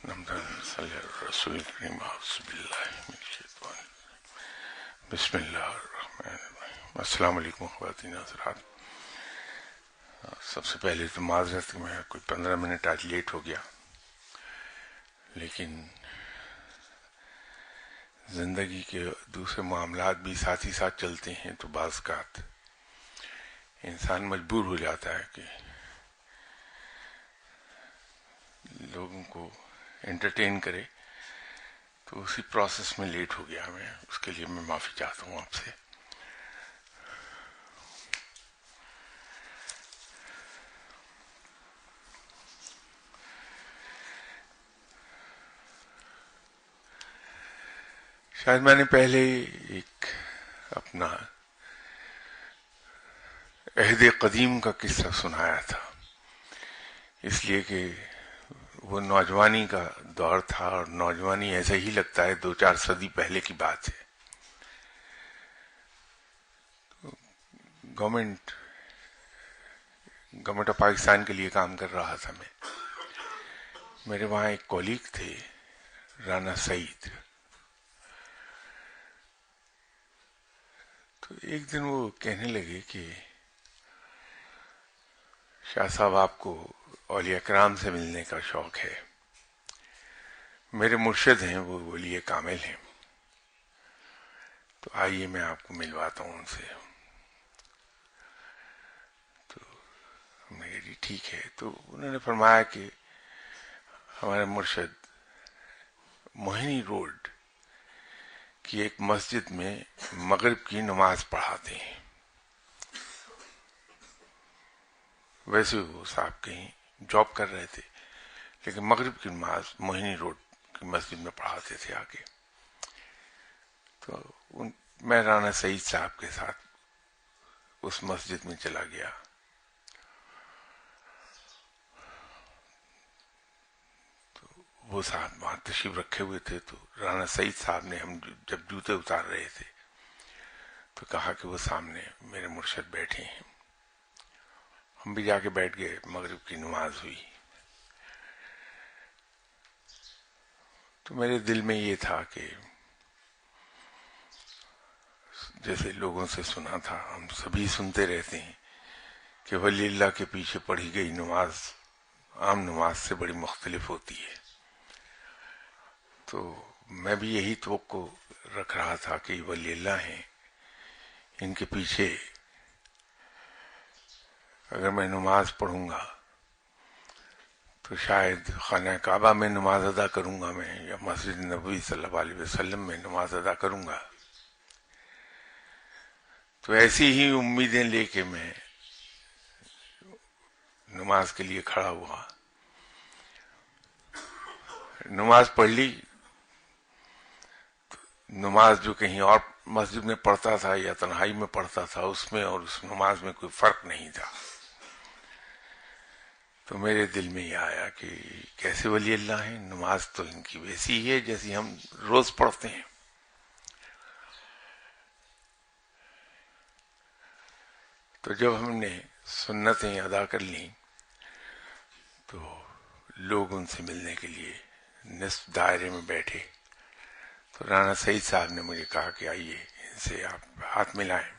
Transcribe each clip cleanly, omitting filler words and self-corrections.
بسم اللہ الرحمن الرحیم۔ السلام علیکم خواتین حضرات۔ سب سے پہلے تو معذرت کہ میں کوئی 15 منٹ آج لیٹ ہو گیا، لیکن زندگی کے دوسرے معاملات بھی ساتھ ہی ساتھ چلتے ہیں تو بعض اوقات انسان مجبور ہو جاتا ہے کہ لوگوں کو انٹرٹین کرے، تو اسی پروسیس میں لیٹ ہو گیا میں، اس کے لیے میں معافی چاہتا ہوں آپ سے۔ شاید میں نے پہلے ایک اپنا عہد قدیم کا قصہ سنایا تھا، اس لیے کہ وہ نوجوانی کا دور تھا، اور نوجوانی ایسا ہی لگتا ہے 2-4 صدی پہلے کی بات ہے۔ گورنمنٹ آف پاکستان کے لیے کام کر رہا تھا میں۔ میرے وہاں ایک کولیگ تھے رانا سعید، تو ایک دن وہ کہنے لگے کہ شاہ صاحب آپ کو اولیاء کرام سے ملنے کا شوق ہے، میرے مرشد ہیں وہ ولی کامل ہیں، تو آئیے میں آپ کو ملواتا ہوں ان سے۔ تو ہم نے کہا جی ٹھیک ہے۔ تو انہوں نے فرمایا کہ ہمارے مرشد موہنی روڈ کی ایک مسجد میں مغرب کی نماز پڑھاتے ہیں۔ ویسے وہ صاحب کہیں جاب کر رہے تھے، لیکن مغرب کی نماز موہنی روڈ کی مسجد میں پڑھاتے تھے آگے۔ تو میں رانا سعید صاحب کے ساتھ اس مسجد میں چلا گیا۔ تو وہ صاحب وہاں تشریف رکھے ہوئے تھے، تو رانا سعید صاحب نے ہم جب جوتے اتار رہے تھے تو کہا کہ وہ سامنے میرے مرشد بیٹھے ہیں۔ ہم بھی جا کے بیٹھ گئے، مغرب کی نماز ہوئی۔ تو میرے دل میں یہ تھا کہ جیسے لوگوں سے سنا تھا، ہم سبھی سنتے رہتے ہیں کہ ولی اللہ کے پیچھے پڑھی گئی نماز عام نماز سے بڑی مختلف ہوتی ہے۔ تو میں بھی یہی توقع رکھ رہا تھا کہ ولی اللہ ہیں، ان کے پیچھے اگر میں نماز پڑھوں گا تو شاید خانہ کعبہ میں نماز ادا کروں گا میں، یا مسجد نبوی صلی اللہ علیہ وسلم میں نماز ادا کروں گا۔ تو ایسی ہی امیدیں لے کے میں نماز کے لیے کھڑا ہوا، نماز پڑھ لی۔ نماز جو کہیں اور مسجد میں پڑھتا تھا یا تنہائی میں پڑھتا تھا، اس میں اور اس نماز میں کوئی فرق نہیں تھا۔ تو میرے دل میں یہ آیا کہ کیسے ولی اللہ ہیں، نماز تو ان کی ویسی ہی ہے جیسی ہم روز پڑھتے ہیں۔ تو جب ہم نے سنتیں ادا کر لیں تو لوگ ان سے ملنے کے لیے نصف دائرے میں بیٹھے، تو رانا سعید صاحب نے مجھے کہا کہ آئیے ان سے آپ ہاتھ ملائیں۔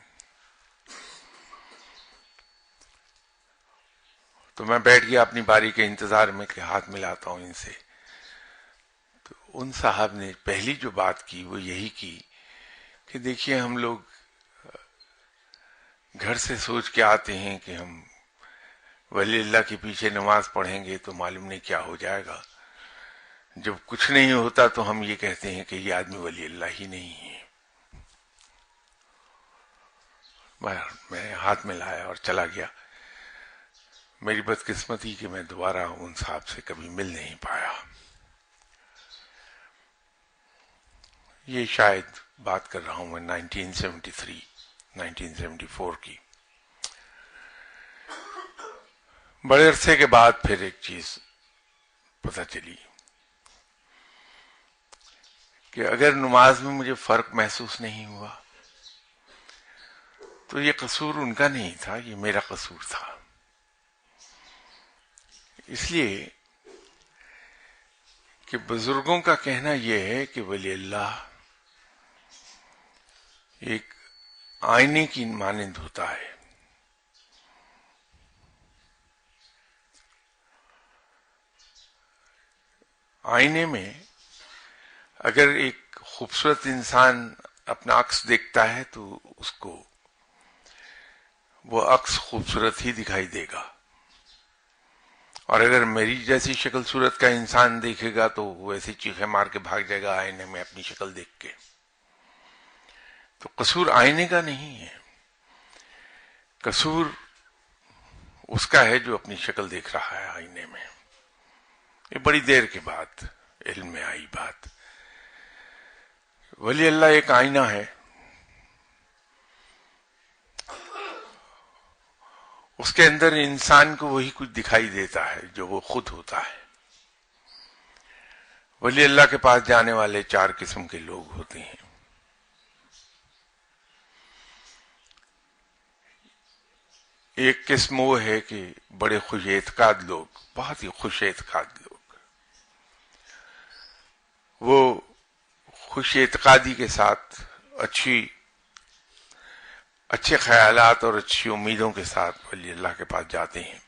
تو میں بیٹھ گیا اپنی باری کے انتظار میں کہ ہاتھ ملاتا ہوں ان سے۔ تو ان صاحب نے پہلی جو بات کی وہ یہی کی کہ دیکھیے ہم لوگ گھر سے سوچ کے آتے ہیں کہ ہم ولی اللہ کے پیچھے نماز پڑھیں گے تو معلوم نہیں کیا ہو جائے گا، جب کچھ نہیں ہوتا تو ہم یہ کہتے ہیں کہ یہ آدمی ولی اللہ ہی نہیں ہے۔ میں ہاتھ ملایا اور چلا گیا۔ میری بدقسمتی کہ میں دوبارہ ان صاحب سے کبھی مل نہیں پایا۔ یہ شاید بات کر رہا ہوں میں 1974 کی۔ بڑے عرصے کے بعد پھر ایک چیز پتہ چلی کہ اگر نماز میں مجھے فرق محسوس نہیں ہوا تو یہ قصور ان کا نہیں تھا، یہ میرا قصور تھا۔ اس لیے کہ بزرگوں کا کہنا یہ ہے کہ ولی اللہ ایک آئینے کی مانند ہوتا ہے. آئینے میں اگر ایک خوبصورت انسان اپنا عکس دیکھتا ہے تو اس کو وہ عکس خوبصورت ہی دکھائی دے گا، اور اگر میری جیسی شکل صورت کا انسان دیکھے گا تو وہ ایسے چیخے مار کے بھاگ جائے گا آئینے میں اپنی شکل دیکھ کے. تو قصور آئینے کا نہیں ہے، قصور اس کا ہے جو اپنی شکل دیکھ رہا ہے آئینے میں. یہ بڑی دیر کے بعد علم میں آئی بات. ولی اللہ ایک آئینہ ہے، اس کے اندر انسان کو وہی کچھ دکھائی دیتا ہے جو وہ خود ہوتا ہے. ولی اللہ کے پاس جانے والے 4 قسم کے لوگ ہوتے ہیں. ایک قسم وہ ہے کہ بڑے خوش اعتقاد لوگ، بہت ہی خوش اعتقاد لوگ، وہ خوش اعتقادی کے ساتھ اچھے خیالات اور اچھی امیدوں کے ساتھ ولی اللہ کے پاس جاتے ہیں.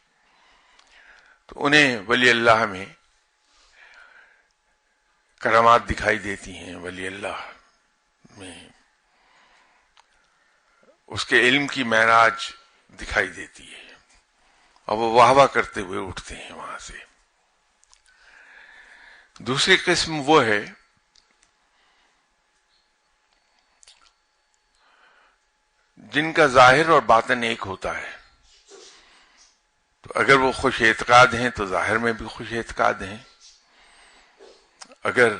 تو انہیں ولی اللہ میں کرامات دکھائی دیتی ہیں، ولی اللہ میں اس کے علم کی معراج دکھائی دیتی ہے، اور وہ واہ واہ کرتے ہوئے اٹھتے ہیں وہاں سے. دوسری قسم وہ ہے جن کا ظاہر اور باطن ایک ہوتا ہے. تو اگر وہ خوش اعتقاد ہیں تو ظاہر میں بھی خوش اعتقاد ہیں، اگر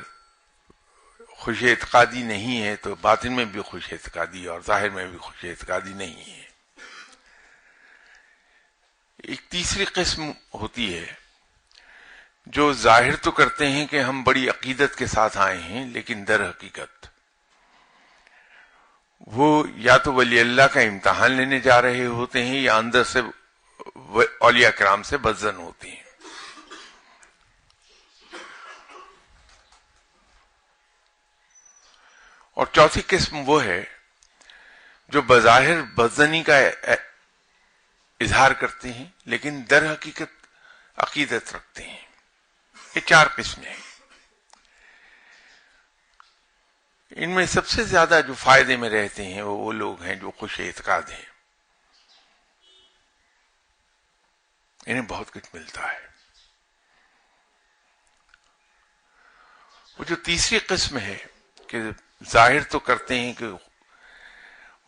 خوش اعتقادی نہیں ہے تو باطن میں بھی خوش اعتقادی اور ظاہر میں بھی خوش اعتقادی نہیں ہے. ایک تیسری قسم ہوتی ہے جو ظاہر تو کرتے ہیں کہ ہم بڑی عقیدت کے ساتھ آئے ہیں، لیکن در حقیقت وہ یا تو ولی اللہ کا امتحان لینے جا رہے ہوتے ہیں یا اندر سے اولیاء کرام سے بدظن ہوتی ہیں. اور چوتھی قسم وہ ہے جو بظاہر بدظنی کا اظہار کرتے ہیں لیکن در حقیقت عقیدت رکھتے ہیں. یہ 4 قسمیں ہیں. ان میں سب سے زیادہ جو فائدے میں رہتے ہیں وہ لوگ ہیں جو خوش اعتقاد ہیں، انہیں بہت کچھ ملتا ہے. وہ جو تیسری قسم ہے کہ ظاہر تو کرتے ہیں کہ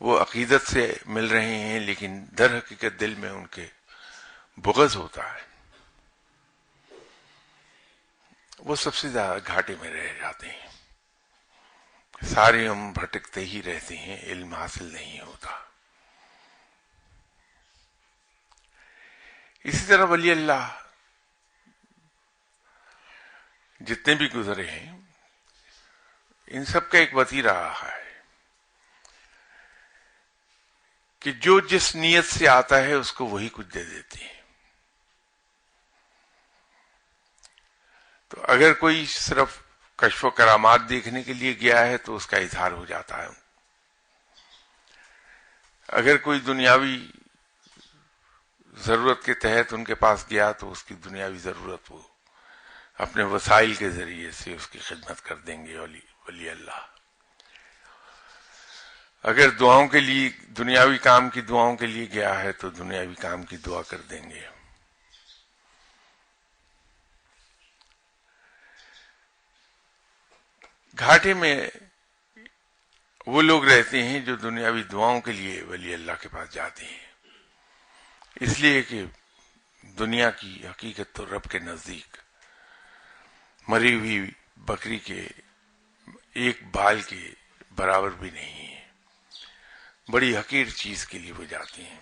وہ عقیدت سے مل رہے ہیں لیکن در حقیقت دل میں ان کے بغض ہوتا ہے، وہ سب سے زیادہ گھاٹے میں رہ جاتے ہیں. سارے ہم بھٹکتے ہی رہتے ہیں، علم حاصل نہیں ہوتا. اسی طرح ولی اللہ جتنے بھی گزرے ہیں ان سب کا ایک وتیرہ رہا ہے کہ جو جس نیت سے آتا ہے اس کو وہی کچھ دے دیتے ہیں. تو اگر کوئی صرف کشف و کرامات دیکھنے کے لیے گیا ہے تو اس کا اظہار ہو جاتا ہے. اگر کوئی دنیاوی ضرورت کے تحت ان کے پاس گیا تو اس کی دنیاوی ضرورت وہ اپنے وسائل کے ذریعے سے اس کی خدمت کر دیں گے ولی اللہ. اگر دعاؤں کے لیے، دنیاوی کام کی دعاؤں کے لیے گیا ہے تو دنیاوی کام کی دعا کر دیں گے. گھاٹے میں وہ لوگ رہتے ہیں جو دنیاوی دعاؤں کے لیے ولی اللہ کے پاس جاتے ہیں، اس لیے کہ دنیا کی حقیقت تو رب کے نزدیک مری ہوئی بکری کے ایک بال کے برابر بھی نہیں ہے. بڑی حقیر چیز کے لیے وہ جاتے ہیں.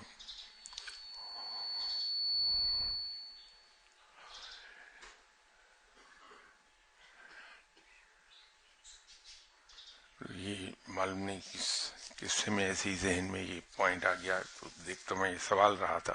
یہ معلوم نہیں کس سے میں ایسی ذہن میں یہ پوائنٹ آ گیا تو دیکھتا میں یہ سوال رہا تھا.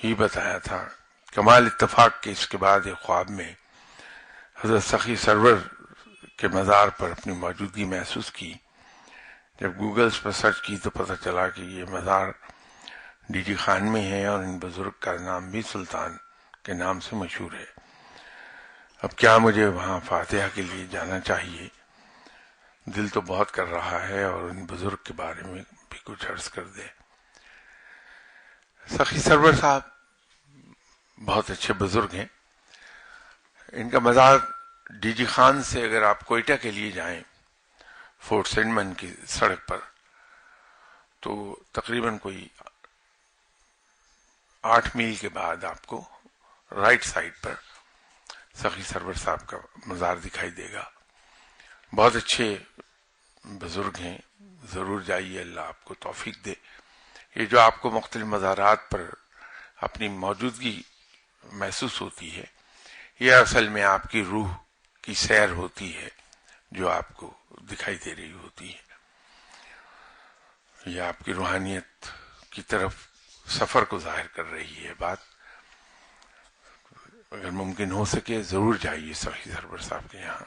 ہی بتایا تھا. کمال اتفاق کے اس کے بعد ایک خواب میں حضرت سخی سرور کے مزار پر اپنی موجودگی محسوس کی. جب گوگلز پر سرچ کی تو پتہ چلا کہ یہ مزار ڈی جی خان میں ہے اور ان بزرگ کا نام بھی سلطان کے نام سے مشہور ہے. اب کیا مجھے وہاں فاتحہ کے لیے جانا چاہیے؟ دل تو بہت کر رہا ہے اور ان بزرگ کے بارے میں بھی کچھ عرض کر دے. سخی سرور صاحب بہت اچھے بزرگ ہیں. ان کا مزار ڈی جی خان سے اگر آپ کوئٹہ کے لیے جائیں فورٹ سینڈمن کی سڑک پر تو تقریباً کوئی 8 میل کے بعد آپ کو رائٹ سائڈ پر سخی سرور صاحب کا مزار دکھائی دے گا. بہت اچھے بزرگ ہیں، ضرور جائیے، اللہ آپ کو توفیق دے. یہ جو آپ کو مختلف مزارات پر اپنی موجودگی محسوس ہوتی ہے، یہ اصل میں آپ کی روح کی سیر ہوتی ہے جو آپ کو دکھائی دے رہی ہوتی ہے. یہ آپ کی روحانیت کی طرف سفر کو ظاہر کر رہی ہے. بات اگر ممکن ہو سکے ضرور جائیے سخی سرور صاحب کے یہاں.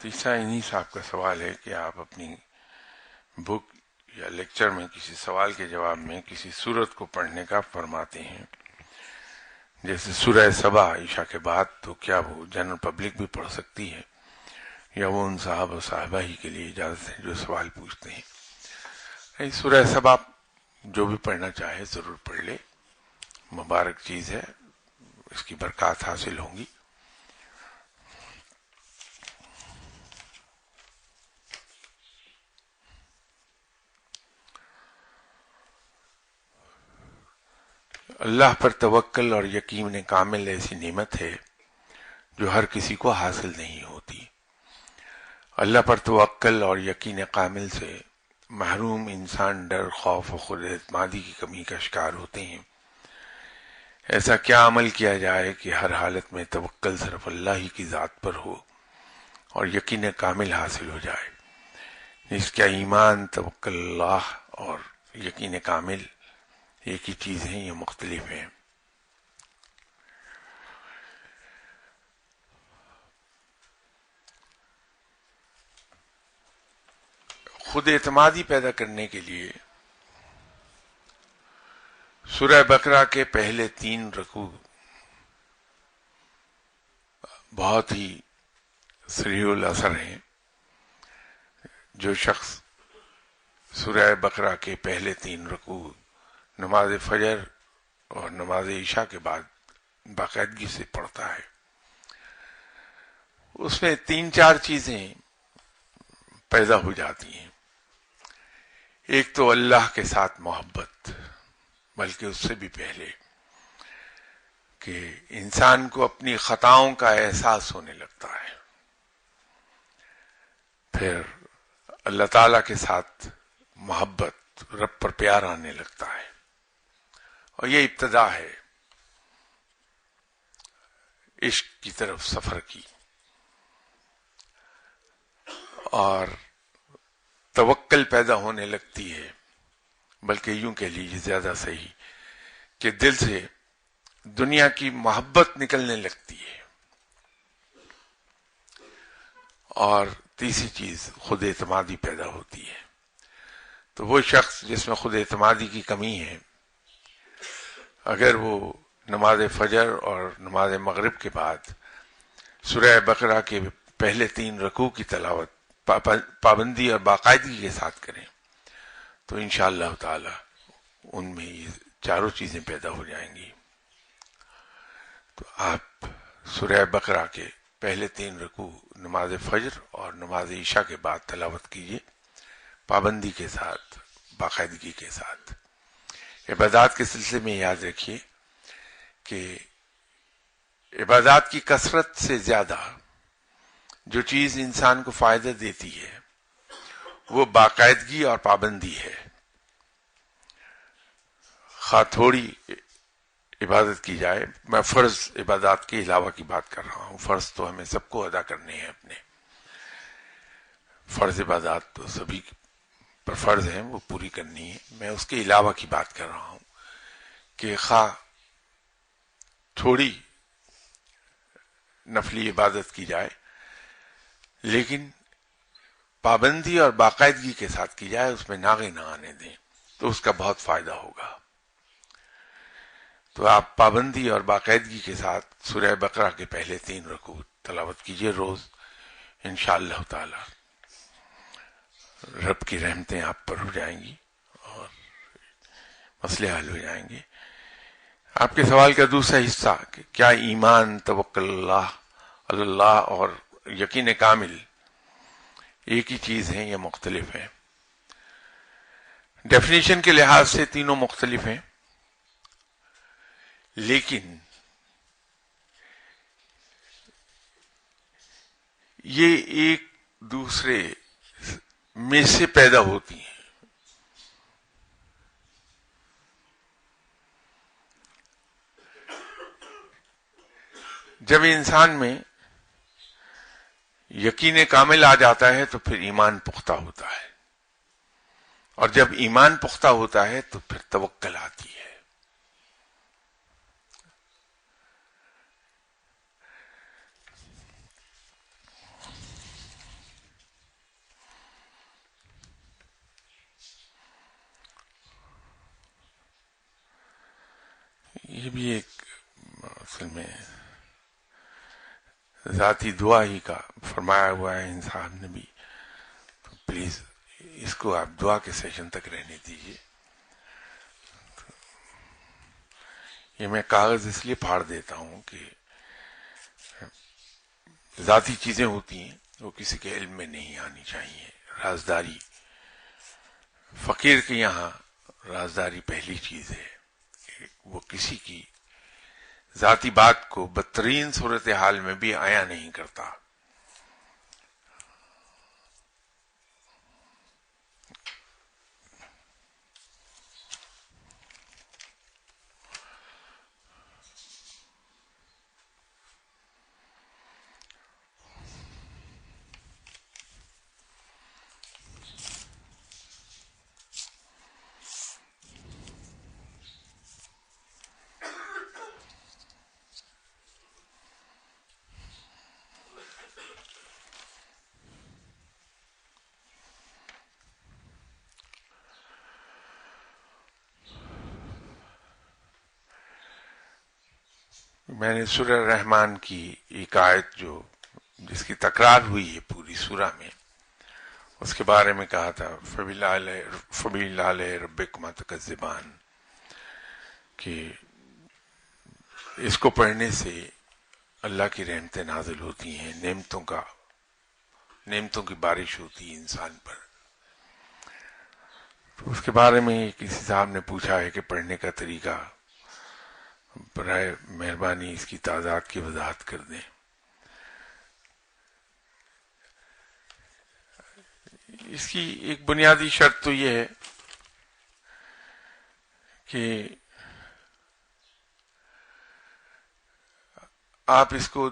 تیسرا انہی صاحب کا سوال ہے کہ آپ اپنی بک یا لیکچر میں کسی سوال کے جواب میں کسی سورت کو پڑھنے کا فرماتے ہیں، جیسے سورہ سبا عشاء کے بعد، تو کیا وہ جنرل پبلک بھی پڑھ سکتی ہے یا وہ ان صاحب و صاحبہ ہی کے لیے اجازت ہے جو سوال پوچھتے ہیں؟ سورہ سبا جو بھی پڑھنا چاہے ضرور پڑھ لے، مبارک چیز ہے، اس کی برکات حاصل ہوں گی. اللہ پر توکل اور یقین کامل ایسی نعمت ہے جو ہر کسی کو حاصل نہیں ہوتی. اللہ پر توکل اور یقین کامل سے محروم انسان ڈر، خوف و خود اعتمادی کی کمی کا شکار ہوتے ہیں. ایسا کیا عمل کیا جائے کہ ہر حالت میں توکل صرف اللہ ہی کی ذات پر ہو اور یقین کامل حاصل ہو جائے؟ اس کا ایمان، توکل اللہ اور یقین کامل ایک ہی چیز ہیں، یہ مختلف ہیں. خود اعتمادی پیدا کرنے کے لیے سورہ بقرہ کے پہلے 3 رکوع بہت ہی سریع الاثر ہیں. جو شخص سورہ بقرہ کے پہلے 3 رکوع نماز فجر اور نماز عشاء کے بعد باقاعدگی سے پڑھتا ہے، اس میں 3-4 چیزیں پیدا ہو جاتی ہیں. ایک تو اللہ کے ساتھ محبت، بلکہ اس سے بھی پہلے کہ انسان کو اپنی خطاؤں کا احساس ہونے لگتا ہے. پھر اللہ تعالیٰ کے ساتھ محبت، رب پر پیار آنے لگتا ہے، اور یہ ابتدا ہے عشق کی طرف سفر کی. اور توکل پیدا ہونے لگتی ہے، بلکہ یوں کہہ لیجیے زیادہ صحیح کہ دل سے دنیا کی محبت نکلنے لگتی ہے. اور تیسری چیز خود اعتمادی پیدا ہوتی ہے. تو وہ شخص جس میں خود اعتمادی کی کمی ہے، اگر وہ نماز فجر اور نماز مغرب کے بعد سورہ بقرہ کے پہلے 3 رکوع کی تلاوت پابندی اور باقاعدگی کے ساتھ کریں تو انشاءاللہ تعالی ان میں یہ چاروں چیزیں پیدا ہو جائیں گی. تو آپ سورہ بقرہ کے پہلے 3 رکوع نماز فجر اور نماز عشاء کے بعد تلاوت کیجیے، پابندی کے ساتھ، باقاعدگی کے ساتھ. عبادات کے سلسلے میں یاد رکھیے کہ عبادات کی کثرت سے زیادہ جو چیز انسان کو فائدہ دیتی ہے وہ باقاعدگی اور پابندی ہے. خواہ تھوڑی عبادت کی جائے، میں فرض عبادات کے علاوہ کی بات کر رہا ہوں، فرض تو ہمیں سب کو ادا کرنے ہیں اپنے. فرض عبادات تو سبھی پر فرض ہیں، وہ پوری کرنی ہے. میں اس کے علاوہ کی بات کر رہا ہوں کہ خواہ تھوڑی نفلی عبادت کی جائے لیکن پابندی اور باقاعدگی کے ساتھ کی جائے، اس میں ناغے نہ آنے دیں، تو اس کا بہت فائدہ ہوگا. تو آپ پابندی اور باقاعدگی کے ساتھ سورہ بقرہ کے پہلے 3 رکوع تلاوت کیجئے روز. انشاءاللہ تعالی رب کی رحمتیں آپ پر ہو جائیں گی اور مسئلے حل ہو جائیں گے. آپ کے سوال کا دوسرا حصہ کہ کیا ایمان، توکل اللہ اور یقین کامل ایک ہی چیز ہیں یا مختلف ہیں؟ ڈیفینیشن کے لحاظ سے تینوں مختلف ہیں، لیکن یہ ایک دوسرے میں سے پیدا ہوتی ہیں. جب انسان میں یقین کامل آ جاتا ہے تو پھر ایمان پختہ ہوتا ہے، اور جب ایمان پختہ ہوتا ہے تو پھر توکل آتی ہے. یہ بھی ایک اصل میں ذاتی دعا ہی کا فرمایا ہوا ہے ان صاحب نے بھی، تو پلیز اس کو آپ دعا کے سیشن تک رہنے دیجیے. یہ میں کاغذ اس لیے پھاڑ دیتا ہوں کہ ذاتی چیزیں ہوتی ہیں وہ کسی کے علم میں نہیں آنی چاہیے. رازداری، فقیر کے یہاں رازداری پہلی چیز ہے کہ وہ کسی کی ذاتی بات کو بدترین صورتحال میں بھی عیاں نہیں کرتا. میں نے سورہ رحمان کی ایک آیت جس کی تکرار ہوئی ہے پوری سورہ میں، اس کے بارے میں کہا تھا فَبِاللَّهِ رَبِّكُمَا تُكَذِّبَانِ، کہ اس کو پڑھنے سے اللہ کی رحمتیں نازل ہوتی ہیں، نعمتوں کی بارش ہوتی ہے انسان پر. تو اس کے بارے میں کسی صاحب نے پوچھا ہے کہ پڑھنے کا طریقہ، برائے مہربانی اس کی تعداد کی وضاحت کر دیں. اس کی ایک بنیادی شرط تو یہ ہے کہ آپ اس کو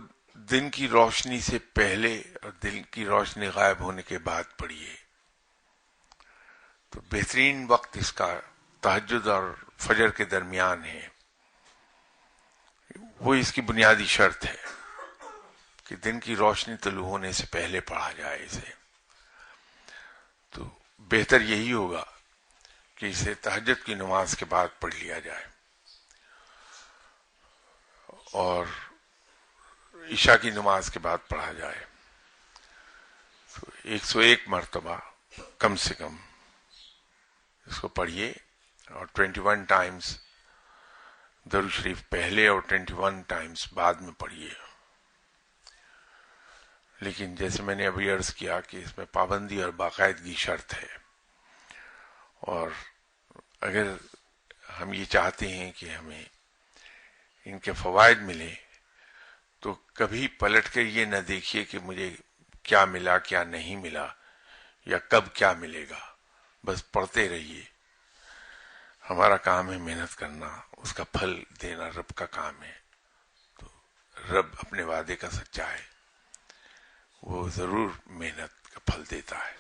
دن کی روشنی سے پہلے اور دن کی روشنی غائب ہونے کے بعد پڑھیے. تو بہترین وقت اس کا تہجد اور فجر کے درمیان ہے. وہ اس کی بنیادی شرط ہے کہ دن کی روشنی طلوع ہونے سے پہلے پڑھا جائے اسے. تو بہتر یہی ہوگا کہ اسے تہجد کی نماز کے بعد پڑھ لیا جائے اور عشاء کی نماز کے بعد پڑھا جائے. تو 101 مرتبہ کم سے کم اس کو پڑھیے، اور 21 ٹائمز درود شریف پہلے اور 21 ٹائمز بعد میں پڑھیے. لیکن جیسے میں نے ابھی عرض کیا کہ اس میں پابندی اور باقاعدگی شرط ہے، اور اگر ہم یہ چاہتے ہیں کہ ہمیں ان کے فوائد ملیں تو کبھی پلٹ کر یہ نہ دیکھیے کہ مجھے کیا ملا کیا نہیں ملا یا کب کیا ملے گا، بس پڑھتے رہیے. ہمارا کام ہے محنت کرنا، اس کا پھل دینا رب کا کام ہے. تو رب اپنے وعدے کا سچا ہے، وہ ضرور محنت کا پھل دیتا ہے.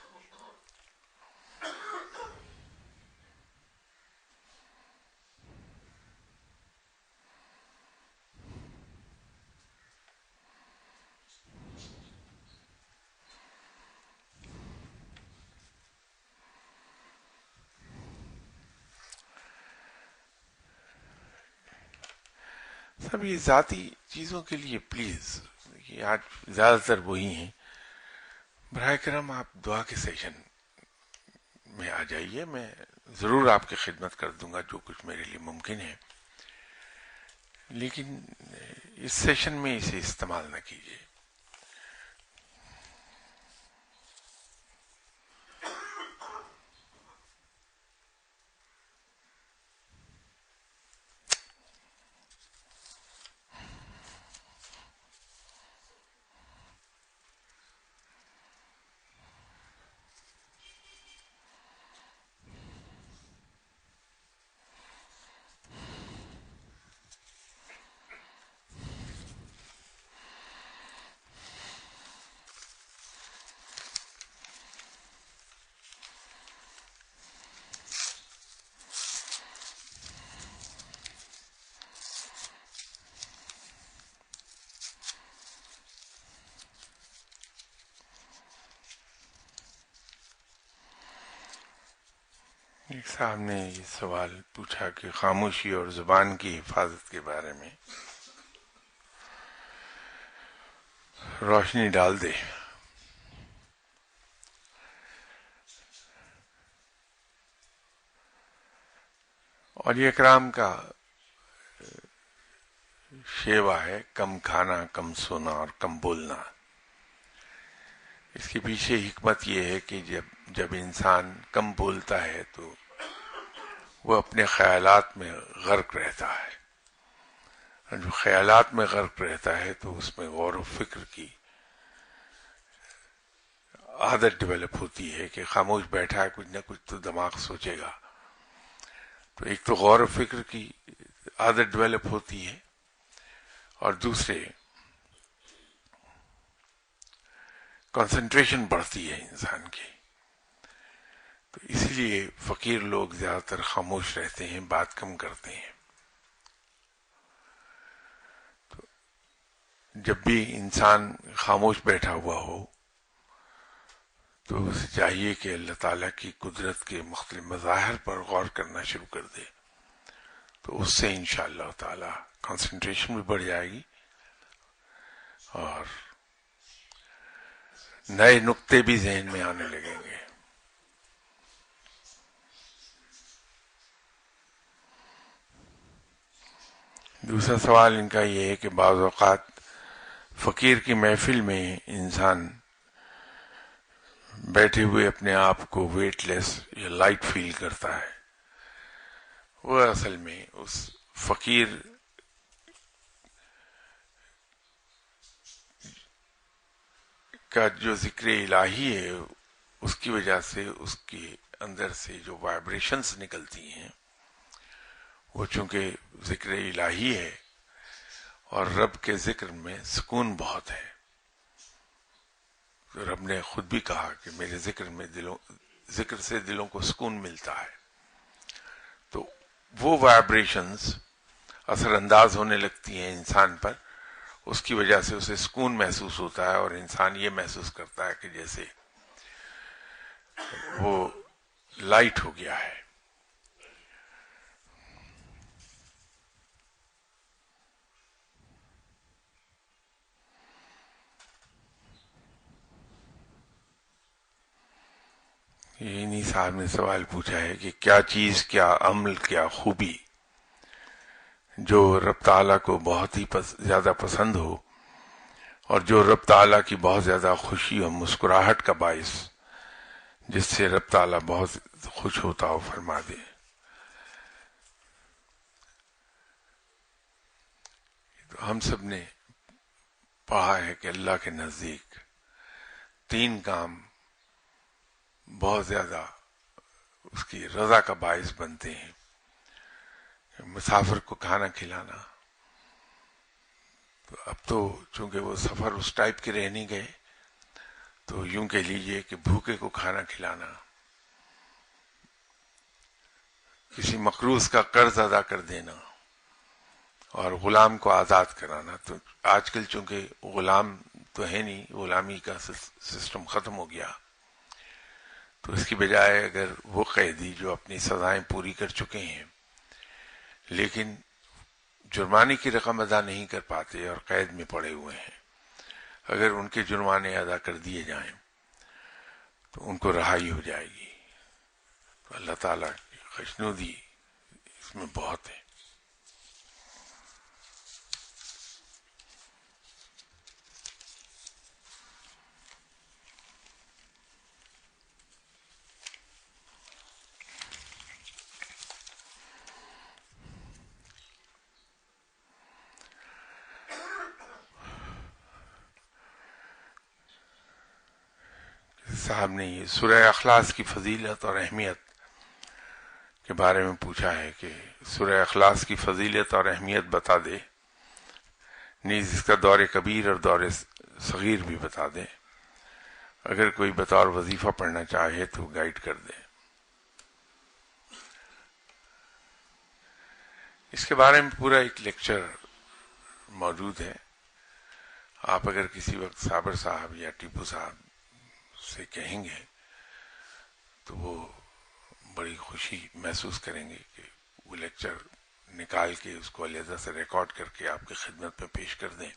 سب یہ ذاتی چیزوں کے لیے پلیز، یہ آج زیادہ تر وہی ہیں. براہ کرم آپ دعا کے سیشن میں آ جائیے، میں ضرور آپ کی خدمت کر دوں گا جو کچھ میرے لیے ممکن ہے، لیکن اس سیشن میں اسے استعمال نہ کیجیے. ایک صاحب نے یہ سوال پوچھا کہ خاموشی اور زبان کی حفاظت کے بارے میں روشنی ڈال دے. اور یہ اکرام کا شیوا ہے، کم کھانا، کم سونا اور کم بولنا. اس کے پیچھے حکمت یہ ہے کہ جب انسان کم بولتا ہے تو وہ اپنے خیالات میں غرق رہتا ہے، اور جو خیالات میں غرق رہتا ہے تو اس میں غور و فکر کی عادت ڈیولپ ہوتی ہے کہ خاموش بیٹھا ہے، کچھ نہ کچھ تو دماغ سوچے گا. تو ایک تو غور و فکر کی عادت ڈیولپ ہوتی ہے، اور دوسرے کنسنٹریشن بڑھتی ہے انسان کی. تو اسی لیے فقیر لوگ زیادہ تر خاموش رہتے ہیں، بات کم کرتے ہیں. تو جب بھی انسان خاموش بیٹھا ہوا ہو تو اسے چاہیے کہ اللہ تعالیٰ کی قدرت کے مختلف مظاہر پر غور کرنا شروع کر دے. تو اس سے انشاءاللہ تعالیٰ کنسنٹریشن بھی بڑھ جائے گی اور نئے نقطے بھی ذہن میں آنے لگیں گے. دوسرا سوال ان کا یہ ہے کہ بعض اوقات فقیر کی محفل میں انسان بیٹھے ہوئے اپنے آپ کو ویٹ لیس یا لائٹ فیل کرتا ہے. وہ اصل میں اس فقیر کا جو ذکر الہی ہے اس کی وجہ سے اس کے اندر سے جو وائبریشنز نکلتی ہیں وہ چونکہ ذکر الہی ہے، اور رب کے ذکر میں سکون بہت ہے. تو رب نے خود بھی کہا کہ میرے ذکر سے دلوں کو سکون ملتا ہے. تو وہ وائبریشنز اثر انداز ہونے لگتی ہیں انسان پر، اس کی وجہ سے اسے سکون محسوس ہوتا ہے، اور انسان یہ محسوس کرتا ہے کہ جیسے وہ لائٹ ہو گیا ہے. انہی صاحب نے سوال پوچھا ہے کہ کیا چیز، کیا عمل، کیا خوبی جو رب تعالیٰ کو بہت ہی زیادہ پسند ہو اور جو رب تعالیٰ کی بہت زیادہ خوشی اور مسکراہٹ کا باعث، جس سے رب تعالیٰ بہت خوش ہوتا ہو، فرما دے. تو ہم سب نے پڑھا ہے کہ اللہ کے نزدیک 3 کام بہت زیادہ اس کی رضا کا باعث بنتے ہیں. مسافر کو کھانا کھلانا، تو اب تو چونکہ وہ سفر اس ٹائپ کے رہ نہیں گئے تو یوں کہہ لیجئے کہ بھوکے کو کھانا کھلانا، کسی مقروض کا قرض ادا کر دینا، اور غلام کو آزاد کرانا. تو آج کل چونکہ غلام تو ہے نہیں، غلامی کا سسٹم ختم ہو گیا، تو اس کی بجائے اگر وہ قیدی جو اپنی سزائیں پوری کر چکے ہیں لیکن جرمانے کی رقم ادا نہیں کر پاتے اور قید میں پڑے ہوئے ہیں، اگر ان کے جرمانے ادا کر دیے جائیں تو ان کو رہائی ہو جائے گی. تو اللہ تعالیٰ کی خوشنودی اس میں بہت ہے. صاحب نے یہ سورہ اخلاص کی فضیلت اور اہمیت کے بارے میں پوچھا ہے کہ سورہ اخلاص کی فضیلت اور اہمیت بتا دے، نیز اس کا دور کبیر اور دور صغیر بھی بتا دے. اگر کوئی بطور وظیفہ پڑھنا چاہے تو گائیڈ کر دے. اس کے بارے میں پورا ایک لیکچر موجود ہے. آپ اگر کسی وقت صابر صاحب یا ٹیپو صاحب سے کہیں گے تو وہ بڑی خوشی محسوس کریں گے کہ وہ لیکچر نکال کے اس کو علیحدہ سے ریکارڈ کر کے آپ کی خدمت میں پیش کر دیں.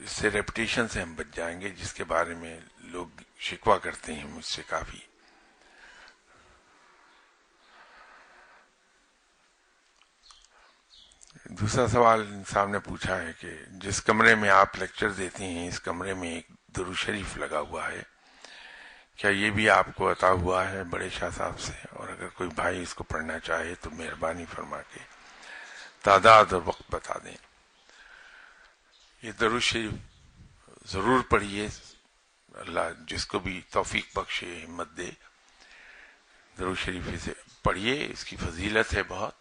اس سے ریپٹیشن سے ہم بچ جائیں گے، جس کے بارے میں لوگ شکوہ کرتے ہیں مجھ سے کافی. دوسرا سوال صاحب نے پوچھا ہے کہ جس کمرے میں آپ لیکچر دیتے ہیں اس کمرے میں ایک درود شریف لگا ہوا ہے، کیا یہ بھی آپ کو عطا ہوا ہے بڑے شاہ صاحب سے؟ اور اگر کوئی بھائی اس کو پڑھنا چاہے تو مہربانی فرما کے تعداد اور وقت بتا دیں. یہ درود شریف ضرور پڑھیے، اللہ جس کو بھی توفیق بخشے، ہمت دے. درود شریف سے پڑھیے، اس کی فضیلت ہے بہت،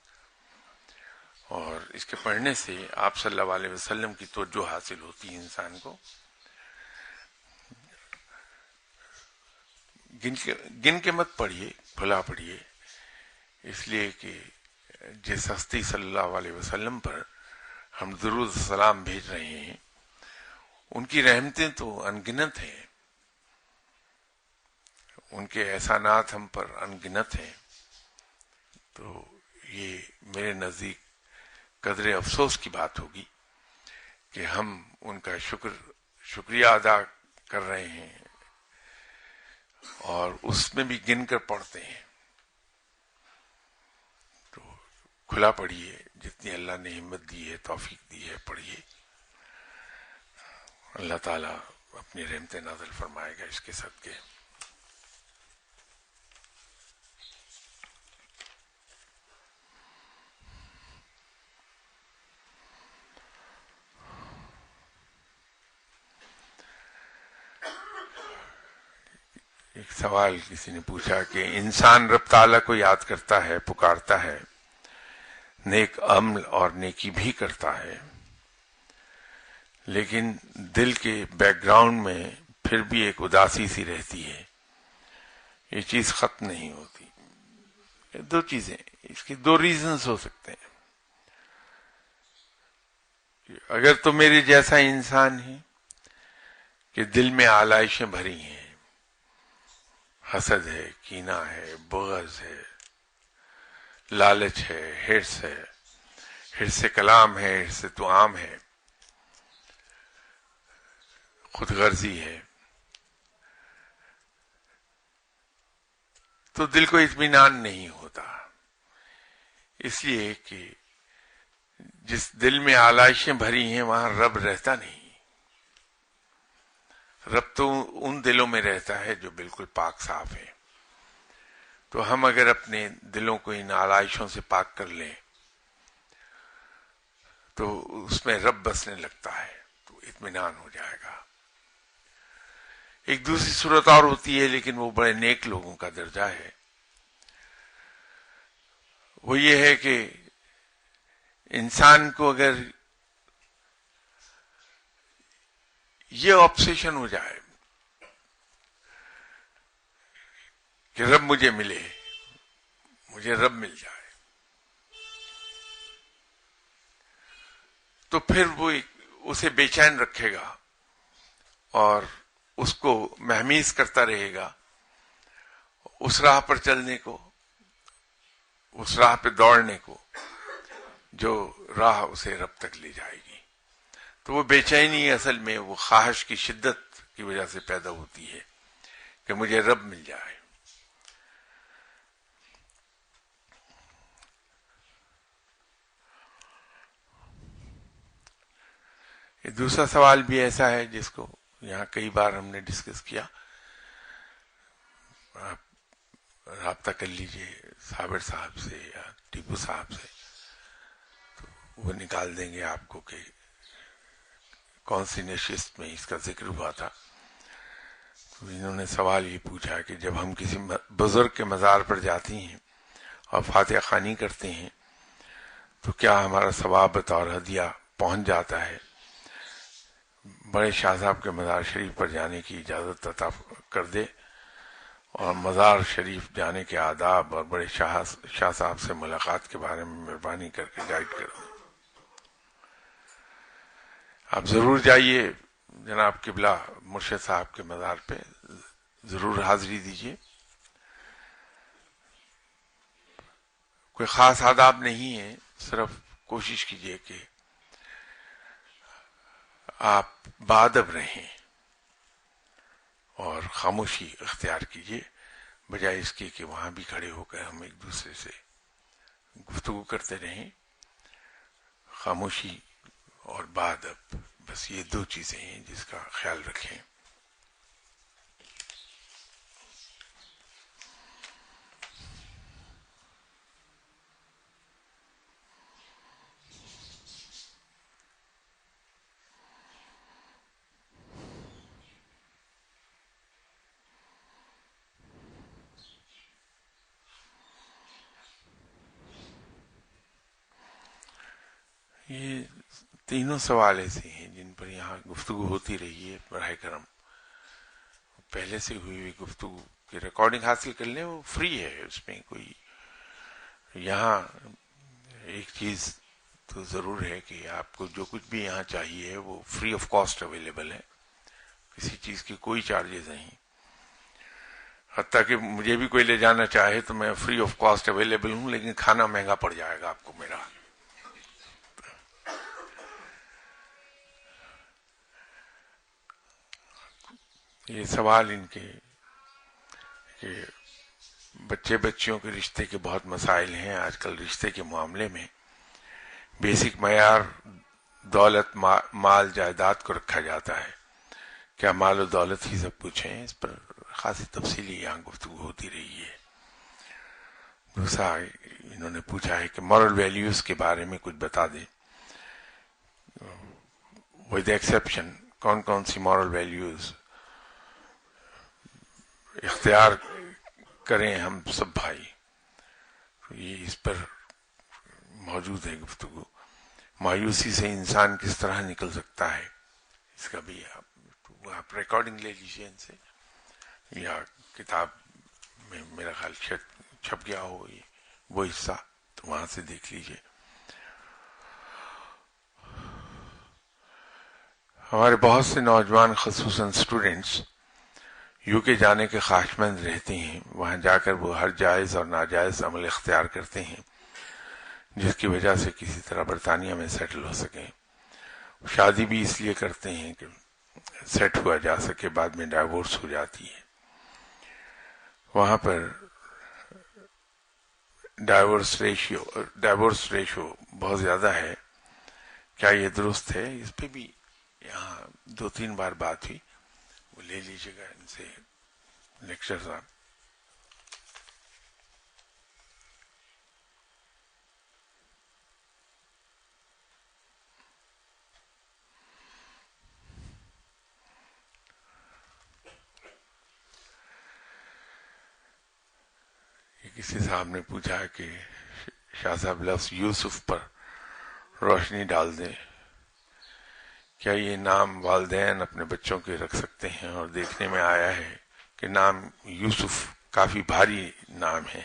اور اس کے پڑھنے سے آپ صلی اللہ علیہ وسلم کی توجہ حاصل ہوتی ہے انسان کو. گن کے مت پڑھیے، کھلا پڑھیے، اس لیے کہ جس ہستی صلی اللہ علیہ وسلم پر ہم درود السلام بھیج رہے ہیں ان کی رحمتیں تو انگنت ہیں، ان کے احسانات ہم پر انگنت ہیں. تو یہ میرے نزدیک قدر افسوس کی بات ہوگی کہ ہم ان کا شکریہ ادا کر رہے ہیں اور اس میں بھی گن کر پڑھتے ہیں. تو کھلا پڑھیے، جتنی اللہ نے ہمت دی ہے، توفیق دی ہے، پڑھیے. اللہ تعالیٰ اپنی رحمت نازل فرمائے گا اس کے صدقے. ایک سوال کسی نے پوچھا کہ انسان رب تعالیٰ کو یاد کرتا ہے، پکارتا ہے، نیک عمل اور نیکی بھی کرتا ہے، لیکن دل کے بیک گراؤنڈ میں پھر بھی ایک اداسی سی رہتی ہے، یہ چیز ختم نہیں ہوتی. دو چیزیں، اس کی دو ریزنز ہو سکتے ہیں. اگر تو میرے جیسا انسان ہے کہ دل میں آلائشیں بھری ہیں، حسد ہے، کینہ ہے، بغض ہے، لالچ ہے، حرص کلام ہے، حرص طعام ہے، خود غرضی ہے، تو دل کو اطمینان نہیں ہوتا. اس لیے کہ جس دل میں آلائشیں بھری ہیں وہاں رب رہتا نہیں. رب تو ان دلوں میں رہتا ہے جو بالکل پاک صاف ہے. تو ہم اگر اپنے دلوں کو ان آلائشوں سے پاک کر لیں تو اس میں رب بسنے لگتا ہے، تو اطمینان ہو جائے گا. ایک دوسری صورت اور ہوتی ہے، لیکن وہ بڑے نیک لوگوں کا درجہ ہے. وہ یہ ہے کہ انسان کو اگر یہ آبسیشن ہو جائے کہ رب مجھے ملے، مجھے رب مل جائے، تو پھر وہ اسے بے چین رکھے گا اور اس کو مہمیز کرتا رہے گا اس راہ پر چلنے کو، اس راہ پہ دوڑنے کو جو راہ اسے رب تک لے جائے گی. تو وہ بے چینی اصل میں وہ خواہش کی شدت کی وجہ سے پیدا ہوتی ہے کہ مجھے رب مل جائے. یہ دوسرا سوال بھی ایسا ہے جس کو یہاں کئی بار ہم نے ڈسکس کیا. آپ رابطہ کر لیجئے صابر صاحب سے یا ٹیپو صاحب سے، تو وہ نکال دیں گے آپ کو کہ کون سی نشست میں اس کا ذکر ہوا تھا. تو انہوں نے سوال یہ پوچھا کہ جب ہم کسی بزرگ کے مزار پر جاتے ہیں اور فاتحہ خوانی کرتے ہیں تو کیا ہمارا ثواب بطور ہدیہ پہنچ جاتا ہے؟ بڑے شاہ صاحب کے مزار شریف پر جانے کی اجازت عطا کر دے اور مزار شریف جانے کے آداب اور بڑے شاہ صاحب سے ملاقات کے بارے میں مہربانی کر کے گائیڈ کر دیں. آپ ضرور جائیے جناب قبلہ مرشد صاحب کے مزار پہ، ضرور حاضری دیجیے. کوئی خاص آداب نہیں ہے، صرف کوشش کیجیے کہ آپ باادب رہیں اور خاموشی اختیار کیجیے، بجائے اس کے کہ وہاں بھی کھڑے ہو کر ہم ایک دوسرے سے گفتگو کرتے رہیں. خاموشی اور باادب، بس یہ دو چیزیں ہیں جس کا خیال رکھیں. یہ تینوں سوال ایسے ہیں جن پر یہاں گفتگو ہوتی رہی ہے. براہ کرم پہلے سے ہوئی ہوئی گفتگو کی ریکارڈنگ حاصل کر لیں، وہ فری ہے، اس میں کوئی. یہاں ایک چیز تو ضرور ہے کہ آپ کو جو کچھ بھی یہاں چاہیے وہ فری آف کاسٹ اویلیبل ہے، کسی چیز کی کوئی چارجز نہیں. حتیٰ کہ مجھے بھی کوئی لے جانا چاہے تو میں فری آف کاسٹ اویلیبل ہوں، لیکن کھانا مہنگا پڑ جائے گا آپ کو میرا. یہ سوال ان کے کہ بچے بچیوں کے رشتے کے بہت مسائل ہیں آج کل. رشتے کے معاملے میں بیسک معیار دولت، مال، جائیداد کو رکھا جاتا ہے. کیا مال و دولت ہی سب کچھ ہے؟ اس پر خاصی تفصیلی یہاں گفتگو ہوتی رہی ہے. دوسرا انہوں نے پوچھا ہے کہ مورل ویلیوز کے بارے میں کچھ بتا دیں. ود ایکسیپشن کون کون سی مورل ویلیوز اختیار کریں ہم سب بھائی، یہ اس پر موجود ہے گفتگو. مایوسی سے انسان کس طرح نکل سکتا ہے، اس کا بھی آپ ریکارڈنگ لے لیجیے ان سے، یا کتاب میں میرا خیال چھپ گیا ہو وہ حصہ، تو وہاں سے دیکھ لیجیے. ہمارے بہت سے نوجوان خصوصاً اسٹوڈنٹس یو کے جانے کے خواہش مند رہتے ہیں. وہاں جا کر وہ ہر جائز اور ناجائز عمل اختیار کرتے ہیں جس کی وجہ سے کسی طرح برطانیہ میں سیٹل ہو سکیں. شادی بھی اس لیے کرتے ہیں کہ سیٹ ہوا جا سکے، بعد میں ڈائیورس ہو جاتی ہے. وہاں پر ڈائیورس ریشو بہت زیادہ ہے. کیا یہ درست ہے؟ اس پہ بھی یہاں 2-3 بار بات ہوئی، وہ لے لیجیے گا ان سے لیکچر صاحب. کسی صاحب نے پوچھا کہ شاہ صاحب لفظ یوسف پر روشنی ڈال دیں کیا یہ نام والدین اپنے بچوں کے رکھ سکتے ہیں؟ اور دیکھنے میں آیا ہے کہ نام یوسف کافی بھاری نام ہے.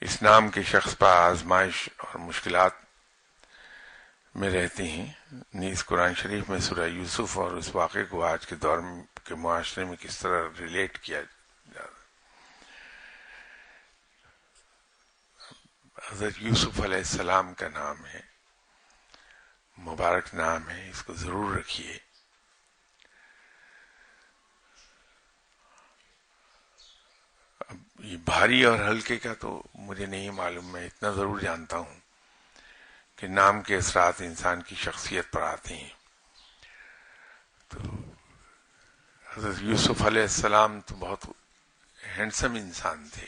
اس نام کے شخص پر آزمائش اور مشکلات میں رہتے ہیں. نیز قرآن شریف میں سورہ یوسف اور اس واقعے کو آج کے دور کے معاشرے میں کس طرح ریلیٹ کیا جا رہا. حضرت یوسف علیہ السلام کا نام ہے، مبارک نام ہے، اس کو ضرور رکھیے. اب یہ بھاری اور ہلکے کا تو مجھے نہیں معلوم، میں اتنا ضرور جانتا ہوں کہ نام کے اثرات انسان کی شخصیت پر آتے ہیں. تو حضرت یوسف علیہ السلام تو بہت ہینڈسم انسان تھے.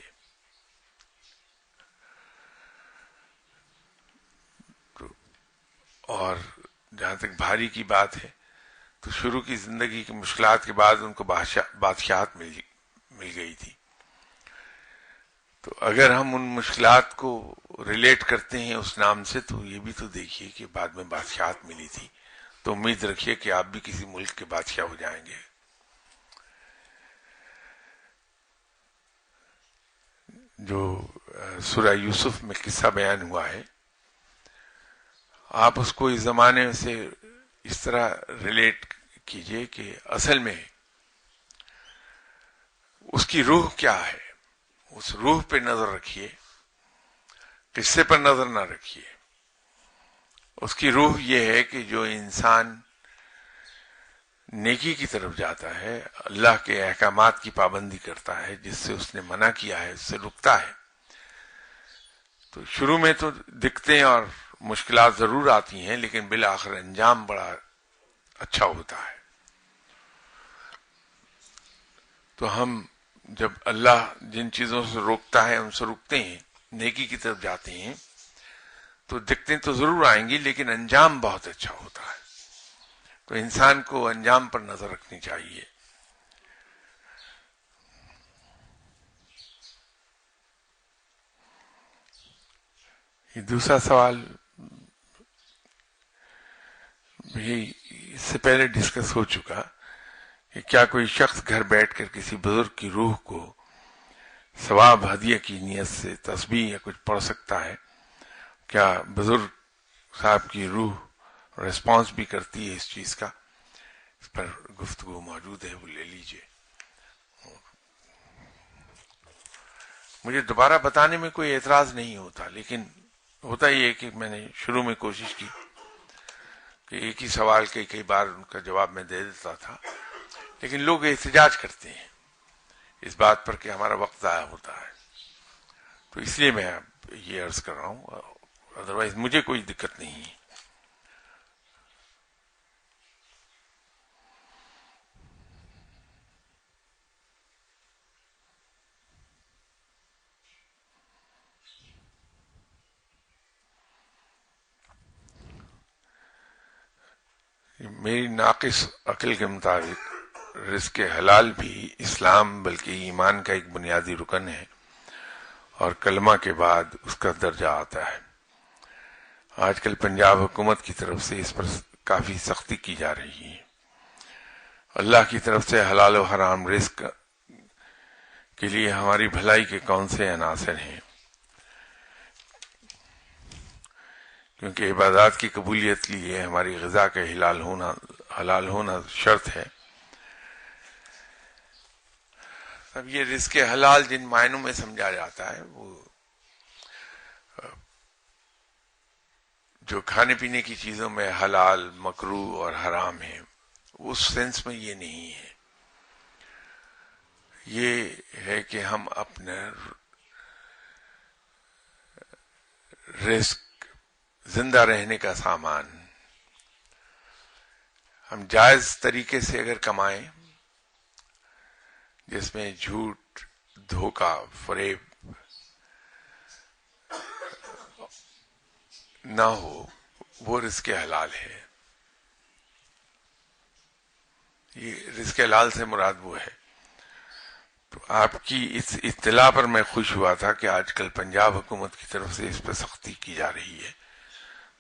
اور جہاں تک بھاری کی بات ہے تو شروع کی زندگی کی مشکلات کے بعد ان کو بادشاہت مل گئی تھی. تو اگر ہم ان مشکلات کو ریلیٹ کرتے ہیں اس نام سے تو یہ بھی تو دیکھیے کہ بعد میں بادشاہت ملی تھی. تو امید رکھیے کہ آپ بھی کسی ملک کے بادشاہ ہو جائیں گے. جو سورہ یوسف میں قصہ بیان ہوا ہے، آپ اس کو اس زمانے سے اس طرح ریلیٹ کیجئے کہ اصل میں اس کی روح کیا ہے. اس روح پہ نظر رکھیے، قصے پر نظر نہ رکھیے. اس کی روح یہ ہے کہ جو انسان نیکی کی طرف جاتا ہے، اللہ کے احکامات کی پابندی کرتا ہے، جس سے اس نے منع کیا ہے اس سے رکتا ہے. تو شروع میں تو دکھتے ہیں اور مشکلات ضرور آتی ہیں، لیکن بالآخر انجام بڑا اچھا ہوتا ہے. تو ہم جب اللہ جن چیزوں سے روکتا ہے ان سے رکتے ہیں، نیکی کی طرف جاتے ہیں، تو دکھتے تو ضرور آئیں گی لیکن انجام بہت اچھا ہوتا ہے. تو انسان کو انجام پر نظر رکھنی چاہیے. یہ دوسرا سوال بھی اس سے پہلے ڈسکس ہو چکا کہ کیا کوئی شخص گھر بیٹھ کر کسی بزرگ کی روح کو ثواب ہدیہ کی نیت سے تسبیح یا کچھ پڑھ سکتا ہے؟ کیا بزرگ صاحب کی روح ریسپانس بھی کرتی ہے اس چیز کا؟ اس پر گفتگو موجود ہے، وہ لے لیجئے. مجھے دوبارہ بتانے میں کوئی اعتراض نہیں ہوتا، لیکن ہوتا یہ ہے کہ میں نے شروع میں کوشش کی کہ ایک ہی سوال کئی بار ان کا جواب میں دے دیتا تھا، لیکن لوگ احتجاج کرتے ہیں اس بات پر کہ ہمارا وقت ضائع ہوتا ہے. تو اس لیے میں اب یہ عرض کر رہا ہوں، ادروائز مجھے کوئی دقت نہیں ہے. میری ناقص عقل کے مطابق رزق حلال بھی اسلام بلکہ ایمان کا ایک بنیادی رکن ہے، اور کلمہ کے بعد اس کا درجہ آتا ہے. آج کل پنجاب حکومت کی طرف سے اس پر کافی سختی کی جا رہی ہے. اللہ کی طرف سے حلال و حرام رزق کے لیے ہماری بھلائی کے کون سے عناصر ہیں؟ کیونکہ عبادات کی قبولیت کے لیے ہماری غذا کا حلال ہونا شرط ہے. اب یہ رزق حلال جن معنوں میں سمجھا جاتا ہے، وہ جو کھانے پینے کی چیزوں میں حلال، مکروہ اور حرام ہے، اس سینس میں یہ نہیں ہے. یہ ہے کہ ہم اپنے رزق، زندہ رہنے کا سامان ہم جائز طریقے سے اگر کمائیں، جس میں جھوٹ، دھوکہ، فریب نہ ہو، وہ رزق حلال ہے. یہ رزق حلال سے مراد وہ ہے. تو آپ کی اس اطلاع پر میں خوش ہوا تھا کہ آج کل پنجاب حکومت کی طرف سے اس پر سختی کی جا رہی ہے.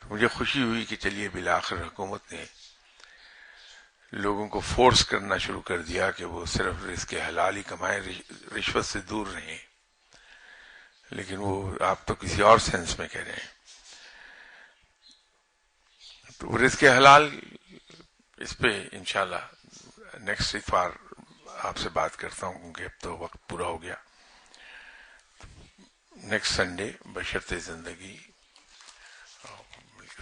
مجھے خوشی ہوئی کہ چلیے بالآخر حکومت نے لوگوں کو فورس کرنا شروع کر دیا کہ وہ صرف رزق حلال ہی کمائیں، رشوت سے دور رہیں. لیکن وہ آپ تو کسی اور سینس میں کہہ رہے ہیں. تو رزق حلال اس پہ انشاءاللہ نیکسٹ اتوار آپ سے بات کرتا ہوں، کیونکہ اب تو وقت پورا ہو گیا. نیکسٹ سنڈے بشرط زندگی،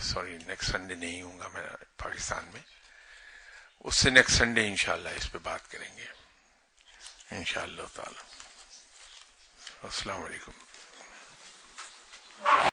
سوری نیکسٹ سنڈے نہیں ہوں گا میں پاکستان میں، اس سے نیکسٹ سنڈے انشاءاللہ اس پہ بات کریں گے انشاءاللہ تعالی. السلام علیکم.